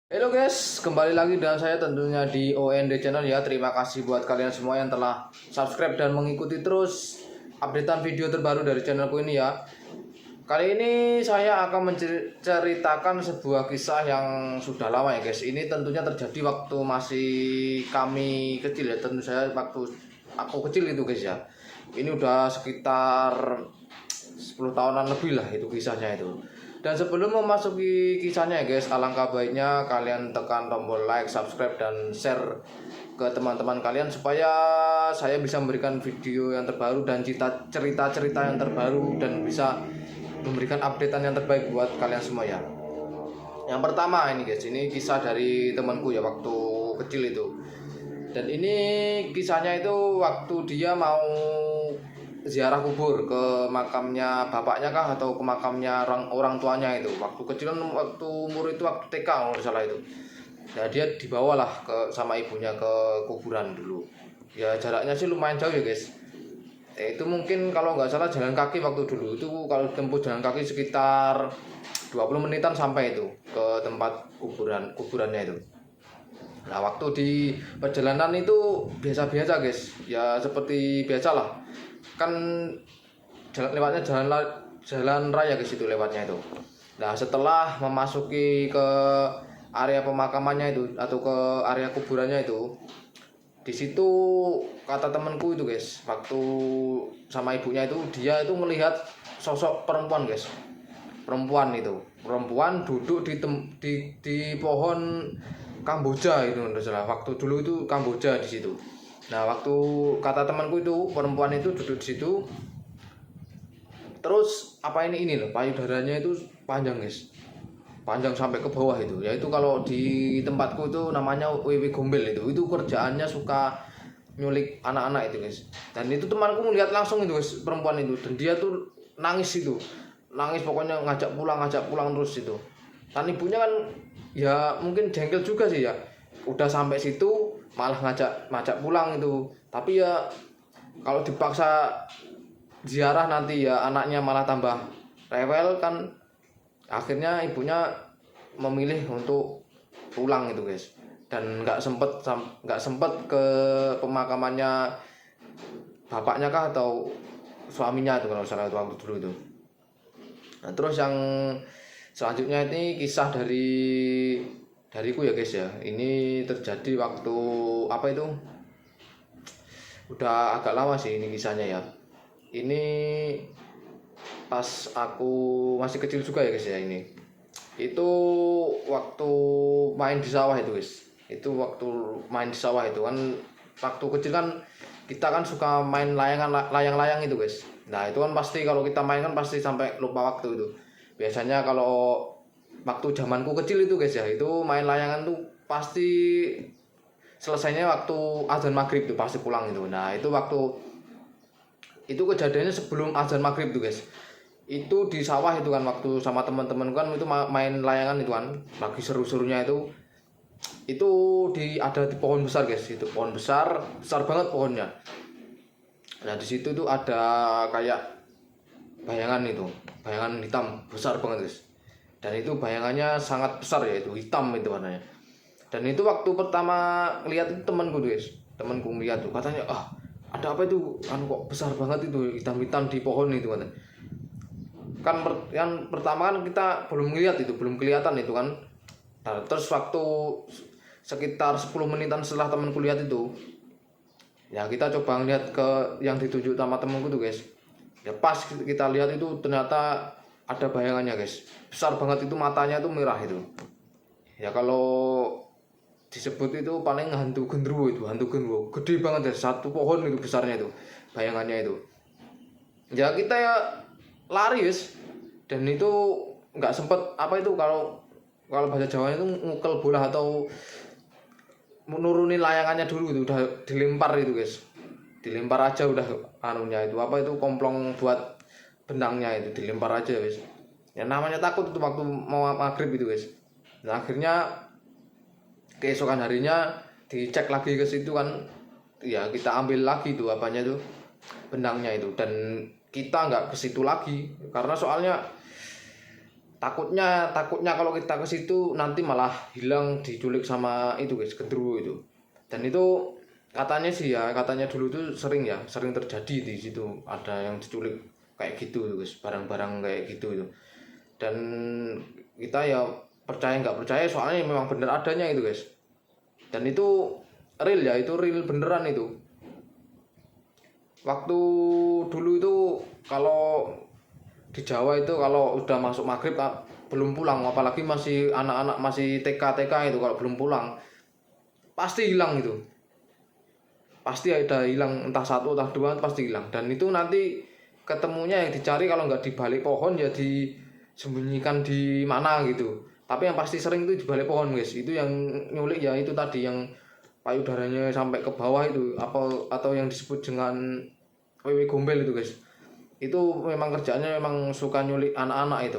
Halo guys, kembali lagi dengan saya tentunya di OND Channel ya. Terima kasih buat kalian semua yang telah subscribe dan mengikuti terus updatean video terbaru dari channelku ini ya. Kali ini saya akan menceritakan sebuah kisah yang sudah lama ya guys. Ini tentunya terjadi waktu masih kami kecil ya. Tentu saya waktu aku kecil itu guys ya. Ini udah sekitar 10 tahunan lebih lah itu kisahnya itu. Dan sebelum memasuki kisahnya ya guys, alangkah baiknya kalian tekan tombol like, subscribe, dan share ke teman-teman kalian supaya saya bisa memberikan video yang terbaru dan cerita-cerita yang terbaru dan bisa memberikan updatean yang terbaik buat kalian semua ya. Yang pertama ini guys, ini kisah dari temanku ya waktu kecil itu. Dan ini kisahnya itu waktu dia mau ziarah kubur ke makamnya bapaknya kah atau ke makamnya orang tuanya itu. Waktu kecil kan, waktu umur itu waktu TK kalau tidak salah itu. Ya dia dibawalah sama ibunya ke kuburan dulu. Ya jaraknya sih lumayan jauh ya guys. Itu mungkin kalau nggak salah jalan kaki waktu dulu itu, kalau tempuh jalan kaki sekitar 20 menitan sampai itu ke tempat kuburannya itu. Nah waktu di perjalanan itu biasa-biasa guys, ya seperti biasa lah, kan lewatnya jalan raya ke situ lewatnya itu. Nah setelah memasuki ke area pemakamannya itu atau ke area kuburannya itu, di situ kata temanku itu guys, waktu sama ibunya itu, dia itu melihat sosok perempuan guys. Perempuan duduk di pohon Kamboja itu menurut saya. Waktu dulu itu Kamboja di situ. Nah, waktu kata temanku itu perempuan itu duduk di situ. Terus ini loh, payudaranya itu panjang, guys. Panjang sampai ke bawah itu. Yaitu kalau di tempatku itu namanya wewe gombel itu. Itu kerjaannya suka nyulik anak-anak itu, guys. Dan itu temanku melihat langsung itu, guys, perempuan itu, dan dia tuh nangis itu. Nangis pokoknya ngajak pulang terus itu. Dan ibunya kan ya mungkin jengkel juga sih ya, udah sampai situ malah ngajak pulang itu. Tapi ya kalau dipaksa ziarah nanti ya anaknya malah tambah rewel kan. Akhirnya ibunya memilih untuk pulang itu guys, dan nggak sempet ke pemakamannya bapaknya kah atau suaminya itu kalau salah itu waktu dulu itu. Nah, terus yang selanjutnya ini kisah dariku ya guys ya. Ini terjadi waktu itu? Udah agak lama sih ini kisahnya ya. Ini pas aku masih kecil juga ya guys ya ini. Itu waktu main di sawah itu guys. Itu waktu main di sawah itu kan, waktu kecil kan kita kan suka main layang-layang itu guys. Nah itu kan pasti kalau kita main kan pasti sampai lupa waktu itu. Biasanya kalau waktu zamanku kecil itu guys ya, itu main layangan tuh pasti selesainya waktu azan maghrib tuh pasti pulang itu. Nah itu waktu itu kejadiannya sebelum azan maghrib tuh guys. Itu di sawah itu kan, waktu sama teman-teman kan itu main layangan itu kan, lagi seru-serunya itu. Itu ada di pohon besar guys, itu pohon besar banget pohonnya. Nah di situ tuh ada kayak bayangan hitam besar banget guys. Dan itu bayangannya sangat besar ya, itu hitam itu warnanya. Dan itu waktu pertama lihat itu temanku melihat tuh katanya, ada apa itu kok besar banget itu hitam-hitam di pohon itu katanya. Kan pertama kan kita belum kelihatan itu kan. Nah, terus waktu sekitar 10 menitan setelah temanku lihat itu, ya kita coba ngeliat ke yang ditunjuk sama temanku tuh guys. Ya pas kita lihat itu ternyata ada bayangannya guys, besar banget itu, matanya tuh merah itu. Ya kalau disebut itu paling hantu genderuwo, gede banget ya, satu pohon itu besarnya itu bayangannya itu. Ya kita ya lari guys, dan itu nggak sempet itu, kalau bahasa Jawanya itu ngukel bola atau nurunin layangannya dulu itu, udah dilempar itu guys, dilempar aja udah itu komplong buat benangnya itu dilempar aja guys. Ya namanya takut itu waktu mau maghrib itu guys. Nah akhirnya keesokan harinya dicek lagi ke situ kan, ya kita ambil lagi tuh benangnya itu, dan kita nggak ke situ lagi karena soalnya takutnya kalau kita ke situ nanti malah hilang, diculik sama itu guys, genderuwo itu. Dan itu katanya dulu tuh sering terjadi di situ, ada yang diculik kayak gitu guys, barang-barang kayak gitu itu. Dan kita ya percaya nggak percaya, soalnya memang bener adanya itu guys. Dan itu real ya, itu real beneran itu. Waktu dulu itu kalau di Jawa itu kalau udah masuk maghrib belum pulang, apalagi masih anak-anak masih TK itu, kalau belum pulang pasti hilang itu, pasti ada hilang, entah satu entah dua pasti hilang. Dan itu nanti ketemunya yang dicari kalau nggak di balik pohon ya disembunyikan di mana gitu, tapi yang pasti sering itu di balik pohon guys. Itu yang nyulik ya itu tadi, yang payudaranya sampai ke bawah itu, atau yang disebut dengan wewe gombel itu guys. Itu memang kerjaannya memang suka nyulik anak-anak itu.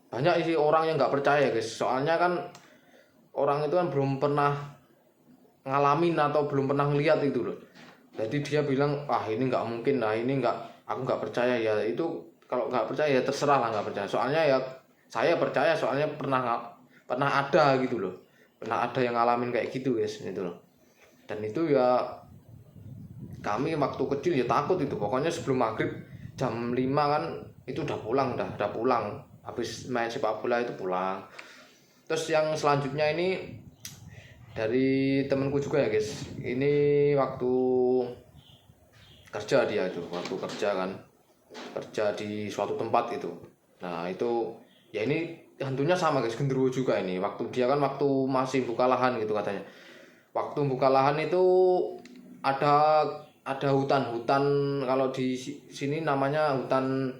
Banyak sih orang yang nggak percaya guys, soalnya kan orang itu kan belum pernah ngalamin atau belum pernah ngeliat itu loh. Jadi dia bilang ini nggak mungkin, ini nggak, aku nggak percaya ya. Itu kalau nggak percaya ya terserah lah nggak percaya, soalnya ya saya percaya, soalnya pernah ada gitu loh, pernah ada yang ngalamin kayak gitu guys gitu loh. Dan itu ya kami waktu kecil ya takut itu, pokoknya sebelum maghrib jam 5 kan itu udah pulang habis main sepak bola itu pulang. Terus yang selanjutnya ini dari temanku juga ya guys, ini waktu kerja waktu kerja kan, kerja di suatu tempat itu. Nah itu ya ini hantunya sama guys, genderuwo juga ini. Waktu dia kan waktu masih buka lahan gitu katanya, waktu buka lahan itu ada hutan, kalau di sini namanya hutan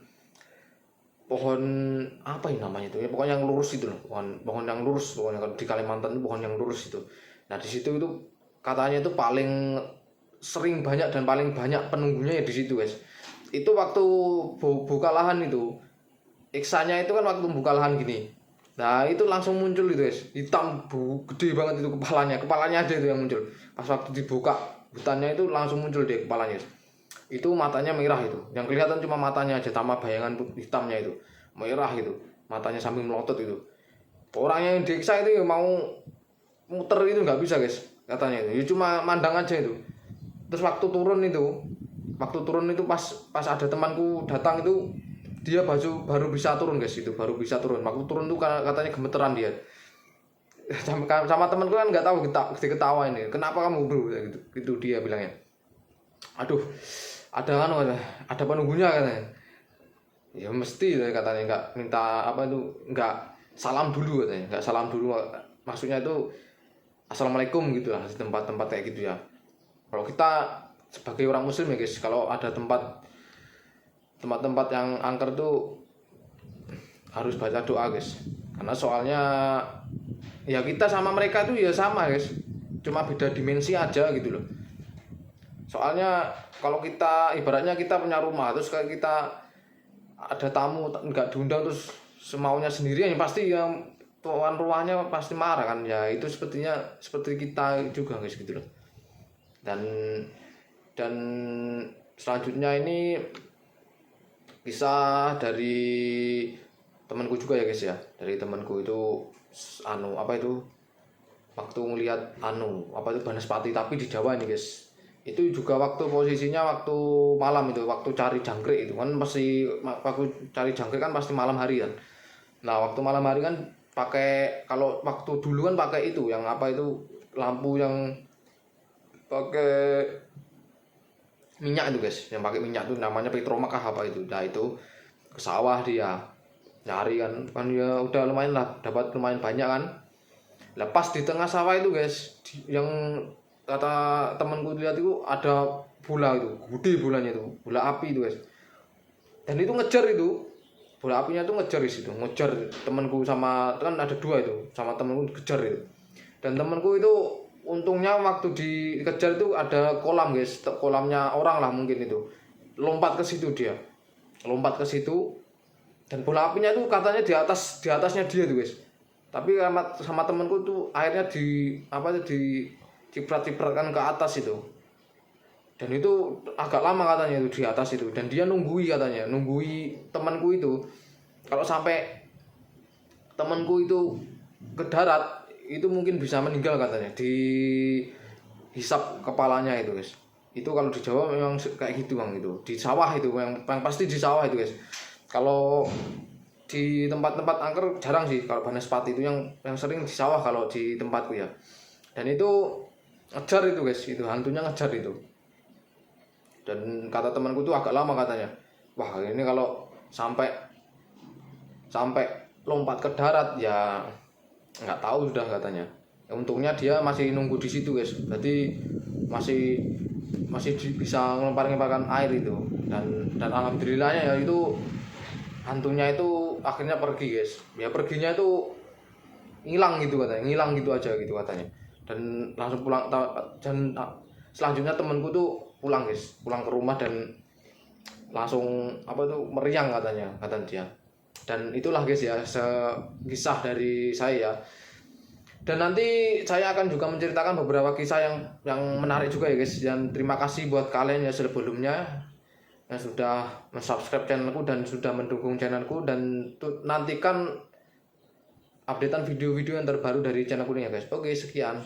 pohon apa ini namanya itu ya, pokoknya yang lurus itu loh, pohon yang lurus, pokoknya kalau di Kalimantan itu pohon yang lurus itu. Nah di situ itu katanya itu paling sering banyak dan paling banyak penunggunya ya di situ guys. Itu waktu buka lahan itu, iksanya itu kan waktu buka lahan gini, nah itu langsung muncul itu guys, hitam gede banget itu kepalanya aja itu yang muncul. Pas waktu dibuka hutannya itu langsung muncul deh kepalanya. Itu matanya merah itu, yang kelihatan cuma matanya aja sama bayangan hitamnya itu, merah itu matanya sambil melotot itu. Orangnya yang diiksa itu mau muter itu nggak bisa guys katanya itu, ya cuma mandang aja itu. Terus waktu turun itu pas ada temanku datang itu, dia baru bisa turun guys, itu baru bisa turun. Waktu turun tuh katanya gemeteran dia. Sama temanku kan nggak tahu, diketawa ini, kenapa kamu bro gitu dia bilangnya. Aduh, ada penunggunya katanya. Ya mesti katanya, nggak minta apa itu, nggak salam dulu katanya, nggak salam dulu, maksudnya itu assalamualaikum gitu lah di tempat-tempat kayak gitu ya. Kalau kita sebagai orang muslim ya guys, kalau ada tempat-tempat yang angker tuh harus baca doa guys, karena soalnya ya kita sama mereka tuh ya sama guys, cuma beda dimensi aja gitu loh. Soalnya kalau kita ibaratnya kita punya rumah, terus kayak kita ada tamu nggak diundang terus semaunya sendiri, yang pasti yang tuan rumahnya pasti marah kan ya. Itu seperti kita juga guys gitu loh. Dan selanjutnya ini kisah dari temanku juga ya guys ya. Dari temanku itu waktu ngelihat Banaspati, tapi di Jawa ini guys. Itu juga waktu posisinya waktu malam itu, waktu cari jangkrik itu kan waktu cari jangkrik kan pasti malam hari kan. Nah waktu malam hari kan kalau waktu dulu kan pakai itu yang lampu yang pakai minyak itu guys, yang pakai minyak itu namanya petromak apa itu. Nah itu ke sawah dia nyari kan ya udah lumayan lah, dapat lumayan banyak kan. Lepas di tengah sawah itu guys, yang kata temanku lihat itu ada bola itu, gede bolanya itu, bola api itu guys. Dan itu ngejar itu, bola apinya itu ngejar di situ, ngejar temanku, sama kan ada dua itu, sama temanku kejar itu. Dan temanku itu untungnya waktu dikejar itu ada kolam guys, kolamnya orang lah mungkin itu, lompat ke situ dia, lompat ke situ. Dan bola apinya itu katanya di atasnya dia tuh guys. Tapi sama temanku tuh akhirnya ciprat-cipratkan ke atas itu. Dan itu agak lama katanya itu di atas itu, dan dia nunggui temanku itu kalau sampai temanku itu ke darat itu mungkin bisa meninggal katanya, dihisap kepalanya itu guys. Itu kalau di Jawa memang kayak gitu bang, itu di sawah itu yang pasti di sawah itu guys. Kalau di tempat-tempat angker jarang sih, kalau Banaspati itu yang sering di sawah kalau di tempatku ya. Dan itu ngejar itu guys, itu hantunya ngejar itu. Dan kata temanku tuh agak lama katanya. Wah ini kalau sampai lompat ke darat ya nggak tahu sudah katanya. Ya, untungnya dia masih nunggu di situ guys. Berarti masih bisa ngelempar-ngelemparkan air itu. Dan alhamdulillahnya ya itu hantunya itu akhirnya pergi guys. Ya perginya itu hilang gitu katanya, hilang gitu aja gitu katanya. Dan langsung pulang. Dan selanjutnya temanku tuh pulang guys, pulang ke rumah dan langsung apa tuh meriang katanya, kata dia. Dan itulah guys ya kisah dari saya. Dan nanti saya akan juga menceritakan beberapa kisah yang menarik juga ya guys. Dan terima kasih buat kalian ya sebelumnya yang sudah mensubscribe channelku dan sudah mendukung channelku, dan nantikan updatean video-video yang terbaru dari channelku ini ya guys. Oke, sekian.